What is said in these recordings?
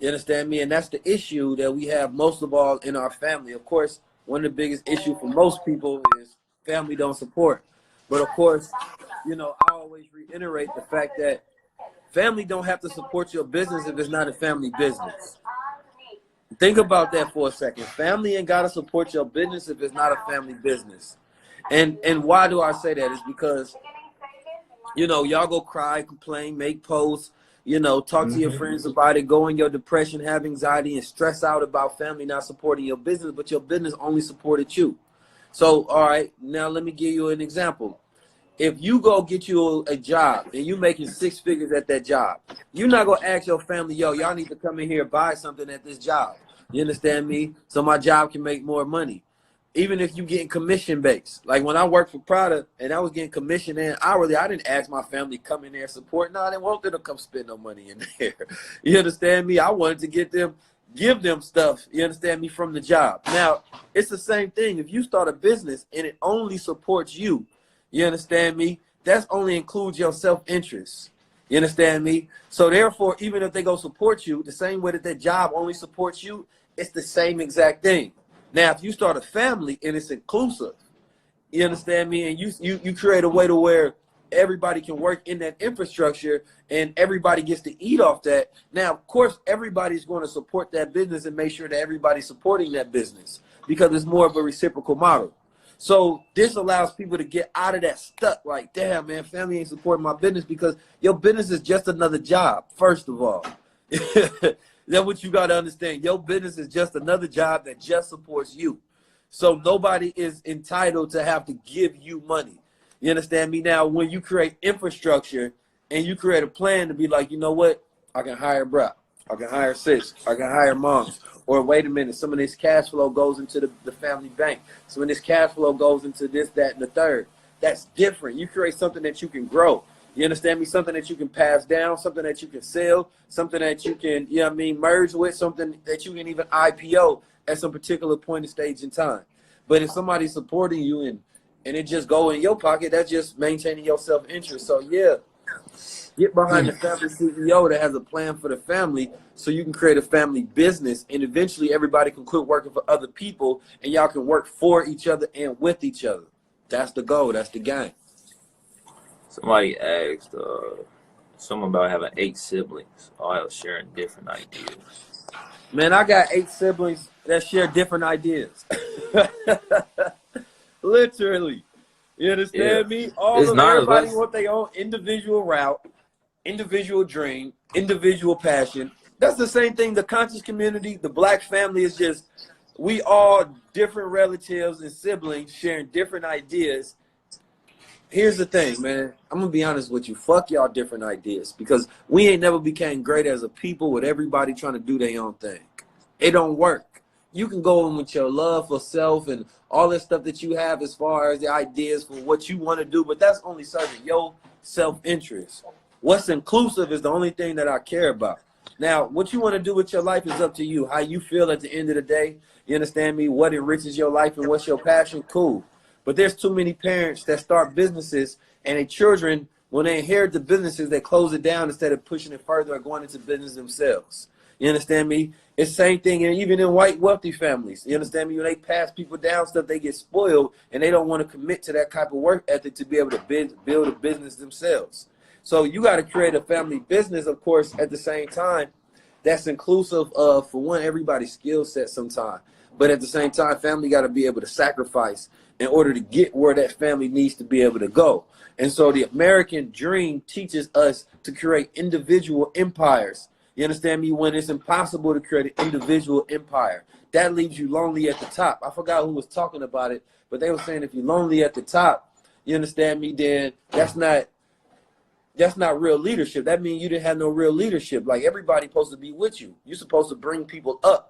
You understand me? And that's the issue that we have most of all in our family. Of course, one of the biggest issues for most people is family don't support. But of course, you know, I always reiterate the fact that family don't have to support your business if it's not a family business. Think about that for a second. Family ain't got to support your business if it's not a family business. And why do I say that? Is because, you know, y'all go cry, complain, make posts, you know, talk to your friends about it, go in your depression, have anxiety, and stress out about family not supporting your business, but your business only supported you. So, all right, now let me give you an example. If you go get you a job and you making 6 figures at that job, you're not going to ask your family, yo, y'all need to come in here and buy something at this job. You understand me? So my job can make more money. Even if you getting commission based. Like when I worked for Prada and I was getting commission in hourly, I didn't ask my family to come in there and support. No, I didn't want them to come spend no money in there. You understand me? I wanted to give them stuff, you understand me, from the job. Now, it's the same thing. If you start a business and it only supports you, you understand me? That only includes your self-interest. You understand me? So therefore, even if they go support you, the same way that that job only supports you, it's the same exact thing. Now, if you start a family and it's inclusive, you understand me? And you create a way to where everybody can work in that infrastructure and everybody gets to eat off that. Now, of course, everybody's going to support that business and make sure that everybody's supporting that business because it's more of a reciprocal model. So this allows people to get out of that stuck, like, damn, man, family ain't supporting my business, because your business is just another job, first of all. That's what you got to understand. Your business is just another job that just supports you. So nobody is entitled to have to give you money. You understand me? Now, when you create infrastructure and you create a plan to be like, you know what, I can hire bro, I can hire sis, I can hire moms. Or wait a minute, some of this cash flow goes into the family bank. Some of this cash flow goes into this, that, and the third. That's different. You create something that you can grow. You understand me? Something that you can pass down, something that you can sell, something that you can, you know what I mean, merge with, something that you can even IPO at some particular point of stage in time. But if somebody's supporting you and it just go in your pocket, that's just maintaining your self-interest. So yeah, get behind the family CEO that has a plan for the family so you can create a family business, and eventually everybody can quit working for other people and y'all can work for each other and with each other. That's the goal. That's the game. Somebody asked something about having 8 siblings, all sharing different ideas. Man, I got 8 siblings that share different ideas. Literally. You understand me? Everybody want their own individual route, individual dream, individual passion. That's the same thing. The conscious community, the black family is just, we all different relatives and siblings sharing different ideas. Here's the thing, man. I'm going to be honest with you. Fuck y'all different ideas, because we ain't never became great as a people with everybody trying to do their own thing. It don't work. You can go in with your love for self and all this stuff that you have as far as the ideas for what you want to do, but that's only serving your self-interest. What's inclusive is the only thing that I care about. Now, what you want to do with your life is up to you. How you feel at the end of the day, you understand me? What enriches your life and what's your passion, cool. But there's too many parents that start businesses and their children, when they inherit the businesses, they close it down instead of pushing it further or going into business themselves. You understand me? It's the same thing, and even in white wealthy families. You understand me? When they pass people down stuff, they get spoiled, and they don't want to commit to that type of work ethic to be able to build a business themselves. So you got to create a family business, of course, at the same time, that's inclusive of, for one, everybody's skill set sometime. But at the same time, family got to be able to sacrifice in order to get where that family needs to be able to go. And so the American dream teaches us to create individual empires. You understand me? When it's impossible to create an individual empire, that leaves you lonely at the top. I forgot who was talking about it, but they were saying if you're lonely at the top, you understand me, then that's not real leadership. That means you didn't have no real leadership. Like, everybody's supposed to be with you. You're supposed to bring people up.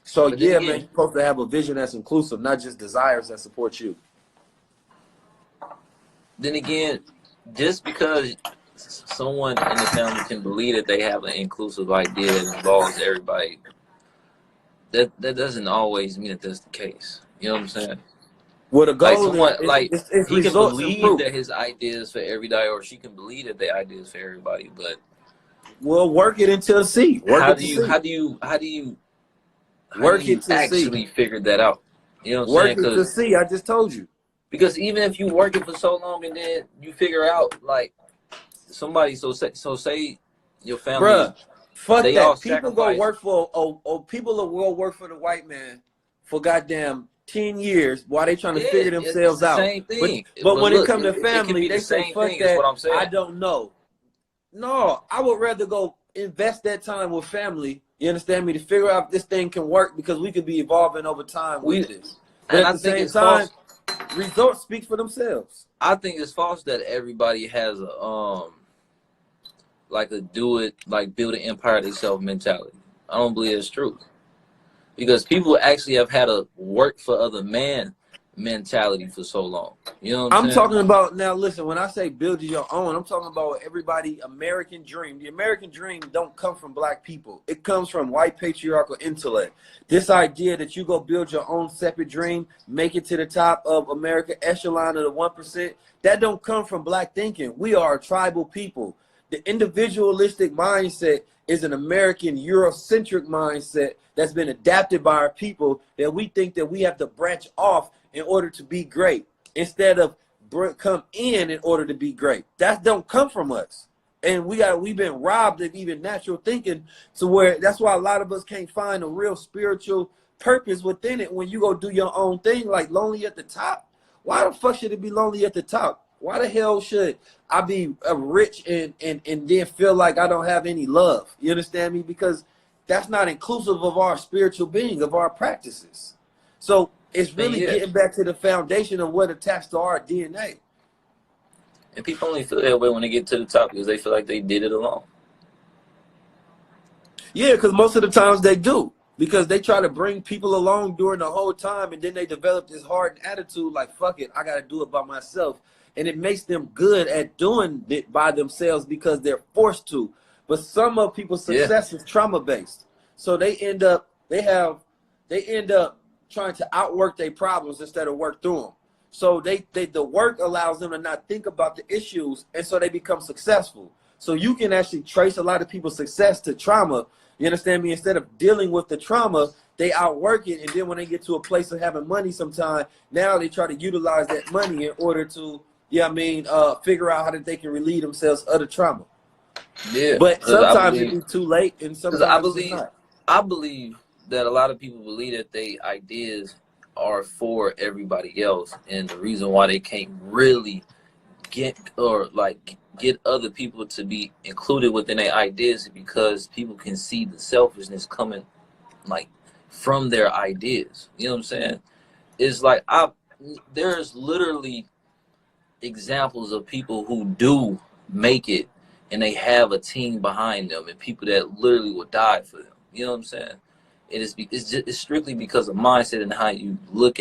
So yeah, man, you're supposed to have a vision that's inclusive, not just desires that support you. Then again, just because someone in the family can believe that they have an inclusive idea that involves everybody, that doesn't always mean that that's the case. You know what I'm saying? Well, the goal he can believe that his idea is for everybody, or she can believe that their idea is for everybody, but Well, work it until C. Work How it do to you C. how do you how do you how do Work it you to C. actually figure that out? You know what I'm Work saying? it to C. I just told you. Because even if you work it for so long and then you figure out like somebody, say your family is, Bruh, fuck they all that. People go sacrifice. work for people will go work for the white man for goddamn 10 years while they trying to Yeah, figure it's themselves the out. same But thing. but But when it look, come to it can family, be the they say same fuck thing. Is what that. I'm I saying. don't know. No, I would rather go invest that time with family. You understand me? To figure out if this thing can work because we could be evolving over time with We this. But and at I the think same it's time, false. results speak for themselves. I think it's false that everybody has a like a do it like build an empire themselves mentality. I don't believe it's true because people actually have had a work for other man mentality for so long. You know what I'm I'm saying? talking about now. Listen, when I say build your own, I'm talking about everybody American dream. The American dream don't come from black people. It comes from white patriarchal intellect. This idea that you go build your own separate dream, make it to the top of America echelon of the 1%, that don't come from black thinking. We are a tribal people. The individualistic mindset is an American Eurocentric mindset that's been adapted by our people that we think that we have to branch off in order to be great instead of come in order to be great. That don't come from us. And we've been robbed of even natural thinking to where that's why a lot of us can't find a real spiritual purpose within it. When you go do your own thing, like lonely at the top, why the fuck should it be lonely at the top? Why the hell should I be rich and then feel like I don't have any love? You understand me? Because that's not inclusive of our spiritual being, of our practices. So it's And really yeah, getting back to the foundation of what attached to our DNA. and people only feel that way when they get to the top because they feel like they did it alone. Yeah, because most of the times they do. Because they try to bring people along during the whole time, and then they develop this hard attitude like, fuck it, I got to do it by myself. And it makes them good at doing it by themselves because they're forced to. But some of people's Yeah, success is trauma based. So they end up trying to outwork their problems instead of work through them. So the work allows them to not think about the issues, and so they become successful. So you can actually trace a lot of people's success to trauma. You understand me? Instead of dealing with the trauma, they outwork it, and then when they get to a place of having money sometime, now they try to utilize that money in order to, figure out how that they can relieve themselves of the trauma. yeah. But Because sometimes it be too late, and I sometimes it's believe, not. I believe that a lot of people believe that they ideas are for everybody else, and the reason why they can't really get other people to be included within their ideas is because people can see the selfishness coming like from their ideas. You know what I'm saying? It's like there's literally examples of people who do make it and they have a team behind them and people that literally will die for them. You know what I'm saying? It's strictly because of mindset and how you look